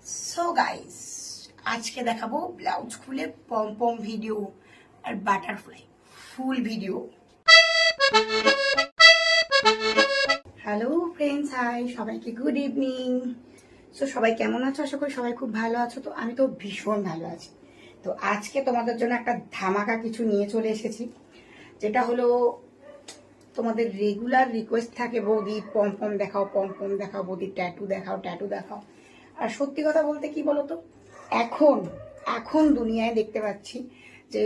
So guys, আজকে দেখাবো blouse খুলে পম পম ভিডিও আর বাটারফ্লাই ফুল ভিডিও। হ্যালো ফ্রেন্ডস, হাই সবাইকে, গুড ইভিনিং। সো সবাই কেমন আছো? আশা করি সবাই খুব ভালো আছো। তো আমি তো ভীষণ ভালো আছি। তো আজকে তোমাদের জন্য একটা ধামাকা কিছু নিয়ে চলে এসেছি, যেটা হলো তোমাদের রেগুলার রিকোয়েস্ট থাকে, বৌদি পম পম দেখাও, পম পম দেখাও, বৌদি ট্যাটু দেখাও, ট্যাটু দেখাও। আর সত্যি কথা বলতে কি বলতো, এখন এখন দুনিয়ায় দেখতে পাচ্ছি যে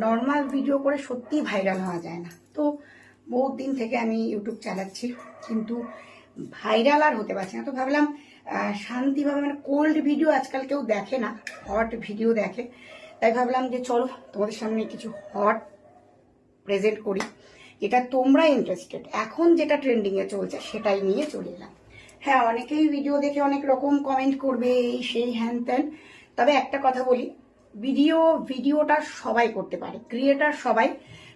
নর্মাল ভিডিও করে সত্যি ভাইরাল হওয়া যায় না। তো বহুত দিন থেকে আমি ইউটিউব চালাচ্ছি, কিন্তু ভাইরাল আর হতে পারছি না। তো ভাবলাম শান্তিভাবে, মানে কোল্ড ভিডিও আজকাল কেউ দেখে না, হট ভিডিও দেখে। তাই ভাবলাম যে চলো তোমাদের সামনে কিছু হট প্রেজেন্ট করি, যেটা তোমরা ইন্টারেস্টেড, এখন যেটা ট্রেন্ডিংয়ে চলছে সেটাই নিয়ে চলে এলাম। হ্যাঁ, অনেকেই ভিডিও দেখে অনেক রকম কমেন্ট করবে, এই সেই হ্যান ত্যান। তবে একটা কথা বলি, ভিডিওটা সবাই করতে পারে, ক্রিয়েটার সবাই।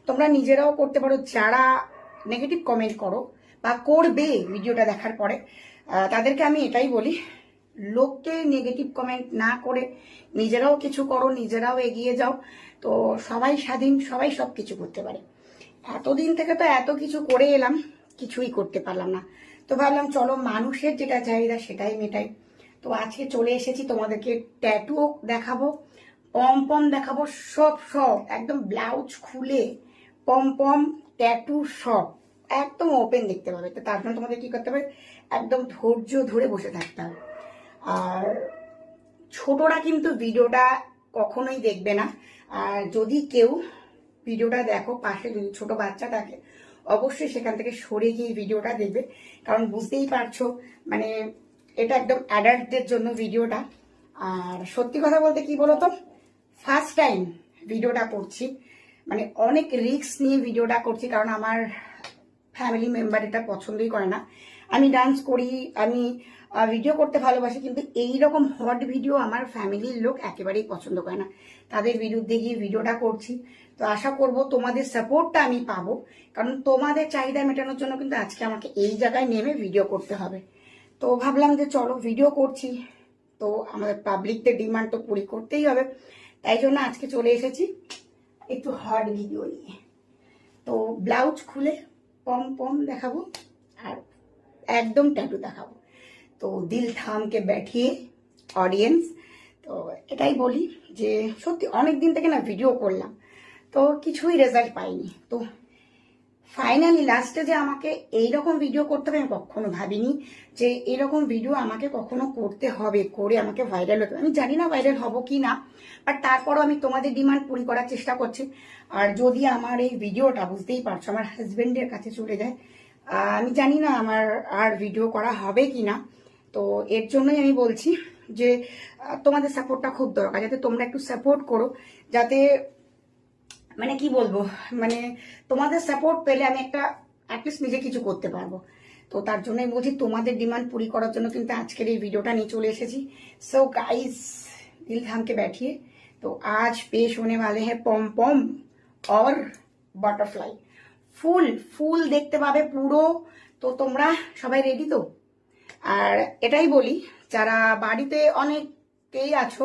তোমরা নিজেরাও করতে পারো, যারা নেগেটিভ কমেন্ট করো বা করবে ভিডিওটা দেখার পরে, তাদেরকে আমি এটাই বলি, লোককে নেগেটিভ কমেন্ট না করে নিজেরাও কিছু করো, নিজেরাও এগিয়ে যাও। তো সবাই স্বাধীন, সবাই সব কিছু করতে পারে। এতদিন থেকে তো এত কিছু করে এলাম, কিছুই করতে পারলাম না। তো ভাবলাম চলো মানুষের যেটা চাহিদা সেটাই মেটাই। তো আজকে চলে এসেছি, তোমাদেরকে ট্যাটুও দেখাবো, পম পম দেখাবো, সব সব একদম ব্লাউজ খুলে পম পম ট্যাটু সব একদম ওপেন দেখতে পাবে। তো তার জন্য তোমাদের কি করতে হবে, একদম ধৈর্য ধরে বসে থাকতে হবে। আর ছোটরা কিন্তু ভিডিওটা কখনোই দেখবে না। আর যদি কেউ ভিডিওটা দেখো, পাশে যদি ছোট বাচ্চা থাকে, অবশ্যই সেখান থেকে সরে গিয়ে ভিডিওটা দেখবে। কারণ বুঝতেই পারছো, মানে এটা একদম অ্যাডাল্টদের জন্য ভিডিওটা। আর সত্যি কথা বলতে কি বলতো, ফার্স্ট টাইম ভিডিওটা করছি, মানে অনেক রিস্ক নিয়ে ভিডিওটা করছি, কারণ আমার ফ্যামিলি মেম্বার এটা পছন্দই করে না। আমি ডান্স করি, আমি ভিডিও করতে ভালোবাসি, কিন্তু এই রকম হট ভিডিও আমার ফ্যামিলির লোক একেবারেই পছন্দ করে না। তাদের বিরুদ্ধে গিয়ে ভিডিওটা করছি। তো আশা করব তোমাদের সাপোর্টটা আমি পাবো, কারণ তোমাদের চাহিদা মেটানোর জন্য কিন্তু আজকে আমাকে এই জায়গায় নেমে ভিডিও করতে হবে। তো ভাবলাম যে চলো ভিডিও করছি, তো আমাদের পাবলিকদের ডিমান্ড তো পুরি করতেই হবে। তাই জন্য আজকে চলে এসেছি একটু হট ভিডিও নিয়ে। তো ব্লাউজ খুলে পম পম দেখাবো আর একদম ট্যাটু দেখাবো। তো দিল থামকে बैठिए অডিয়েন্স। তো এটাই বলি যে সত্যি অনেক দিন থেকে না ভিডিও করলাম, তো কিছুই রেজাল্ট পাইনি। তো ফাইনালি লাস্টে যে আমাকে এইরকম ভিডিও করতে হবে, আমি কখনো ভাবিনি যে এইরকম ভিডিও আমাকে কখনো করতে হবে, করে আমাকে ভাইরাল হতে হবে। আমি জানি না ভাইরাল হব কি না, বাট তারপরও আমি তোমাদের ডিমান্ড পুরি করার চেষ্টা করছি। আর যদি আমার এই ভিডিওটা, বুঝতেই পারছো, আমার হাজবেন্ডের কাছে চলে যায়, আমি জানি না আমার আর ভিডিও করা হবে কি না। তো এর জন্যই আমি বলছি যে তোমাদের সাপোর্টটা খুব দরকার, যাতে তোমরা একটু সাপোর্ট করো, যাতে মানে কি বলবো, মানে তোমাদের সাপোর্ট পেলে আমি একটা অ্যাটলিস্ট নিজে কিছু করতে পারবো। তো তার জন্যই বলছি, তোমাদের ডিমান্ড পুরি করার জন্য কিন্তু আজকের এই ভিডিওটা নিয়ে চলে এসেছি। सो गाइस, दिल थाम के बैठिए। तो आज पेश होने वाले हैं पम पम और বাটারফ্লাই ফুল। ফুল দেখতে পাবে পুরো। তো তোমরা সবাই রেডি তো? আর এটাই বলি, যারা বাড়িতে অনেকেই আছো,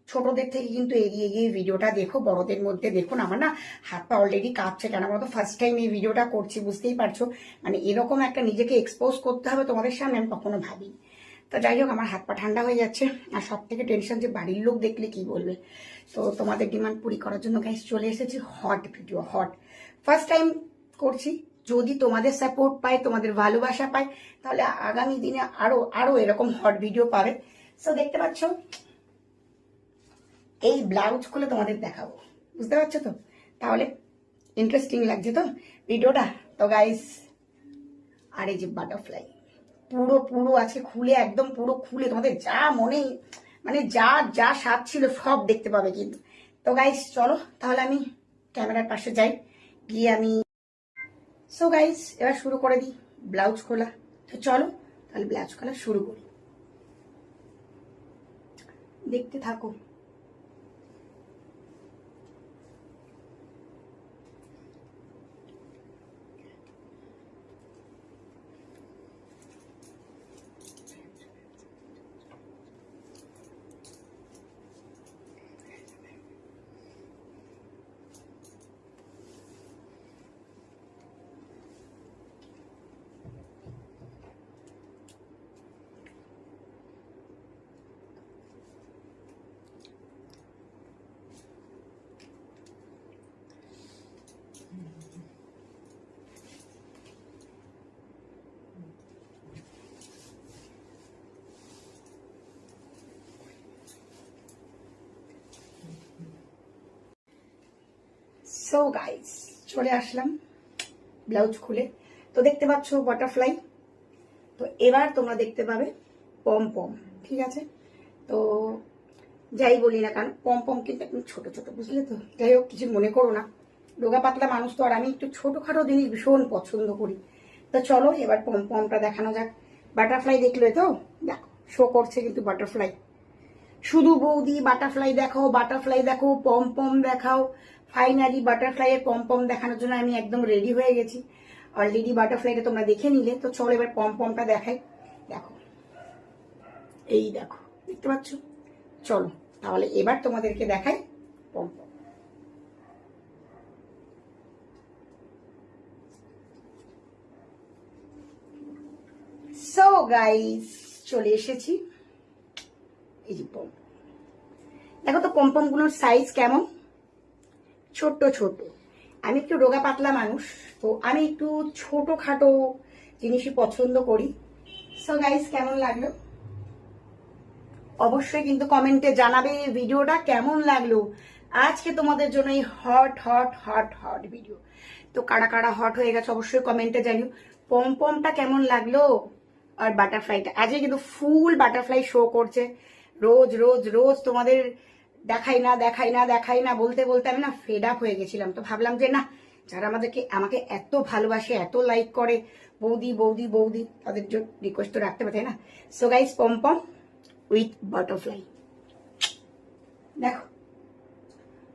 ছোটদের থেকে কিন্তু এগিয়ে গিয়ে ভিডিওটা দেখো, বড়দের মধ্যে দেখুন। আমার না হাত পা অলরেডি কাঁপছে, কেন বলতো, ফার্স্ট টাইম এই ভিডিওটা করছি, বুঝতেই পারছো। মানে এরকম একটা নিজেকে এক্সপোজ করতে হবে তোমাদের সামনে, আমি কখনো ভাবিনি। তো যাই হোক, আমার হাত পা ঠান্ডা হয়ে যাচ্ছে। আর সব থেকে টেনশন যে বাড়ির লোক দেখলে কি বলবে। তো তোমাদের ডিমান্ড পুরি করার জন্য গাইস চলে এসেছি hot video, hot. First time করছি, যদি তোমাদের সাপোর্ট পাই, তোমাদের ভালোবাসা পাই, তাহলে আগামী দিনে আরো আরো এরকম হট ভিডিও পাবে। সো দেখতে পাচ্ছ, এই ব্লাউজ খুলে তোমাদের দেখাবো, বুঝতে পারছো তো? তাহলে ইন্টারেস্টিং লাগছে তো ভিডিওটা? তো গাইস, আর এই যে বাটারফ্লাই পুরো পুরো আছে খুলে, একদম পুরো খুলে তোমাদের যা মনে, মানে যা যা স্বাদ ছিল সব দেখতে পাবে কিন্তু। তো গাইস চলো তাহলে আমি ক্যামেরার পাশে যাই, গিয়ে আমি, সো গাইস এবার শুরু করে দিই ব্লাউজ খোলা। তো চলো তাহলে ব্লাউজ খোলা শুরু করি, দেখতে থাকো। সো গাইস চলে আসলাম ব্লাউজ খুলে। তো দেখতে পাচ্ছ বাটারফ্লাই। তো এবার তোমরা দেখতে পাবে পম পম, ঠিক আছে? তো যাই বলি না কারণ পম পম কিন্তু একদম ছোট ছোট, বুঝলে তো? যাই হোক, কিছু মনে করো না, ডোগা পাতলা মানুষ তো, আর আমি একটু ছোটখাটো জিনিস ভীষণ পছন্দ করি। তো চলো এবার পম পমটা দেখানো যাক। বাটারফ্লাই দেখলে তো, দেখো শো করছে কিন্তু বাটারফ্লাই। শুধু বৌদি বাটারফ্লাই দেখো, বাটারফ্লাই দেখো, পম পম দেখাও। ফাইনালি বাটারফ্লাই এর পম পম দেখানোর জন্য আমি একদম রেডি হয়ে গেছি। অলরেডি বাটারফ্লাইটা তোমরা দেখে নিলে, তো চলো এবার পম পমটা দেখাই। দেখো, এই দেখো, দেখতে পাচ্ছ? চলো তাহলে এবার তোমাদেরকে দেখাই পম পম। সো গাইস চলে এসেছি, এই যে পম। দেখো তো পম পম গুলোর সাইজ কেমন, ছোট্ট ছোট। আমি একটু রোগা পাতলা মানুষ, তো আমি একটু ছোটখাটো জিনিসই পছন্দ করি। সো গাইস কেমন লাগলো অবশ্যই কিন্তু কমেন্টে জানাবে ভিডিওটা কেমন লাগলো। আজকে তোমাদের জন্য এই hot hot hot hot video. তো কারা কারা হট হয়ে গেছে অবশ্যই কমেন্টে জানিও। পম পমটা কেমন লাগলো আর বাটারফ্লাইটা, আজকে কিন্তু ফুল বাটারফ্লাই শো করছে। রোজ রোজ রোজ তোমাদের দেখাই না দেখাই না দেখাই না বলতে বলতে আমি না ফেড আপ হয়ে গেছিলাম। তো ভাবলাম যে না, যারা আমাকে এত ভালোবাসে, এত লাইক করে, বৌদি বৌদি বৌদি, তাদের জন্য রিকোয়েস্ট তো রাখতে পারে না। So guys pom pom with butterfly, দেখো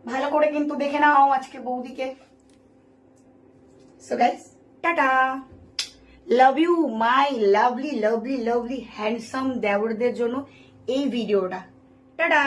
ভালো করে কিন্তু দেখে নাও আজকে বৌদিকে। So guys tata, love you my lovely lovely lovely handsome দেওরদের জন্য এই ভিডিওটা। টাটা।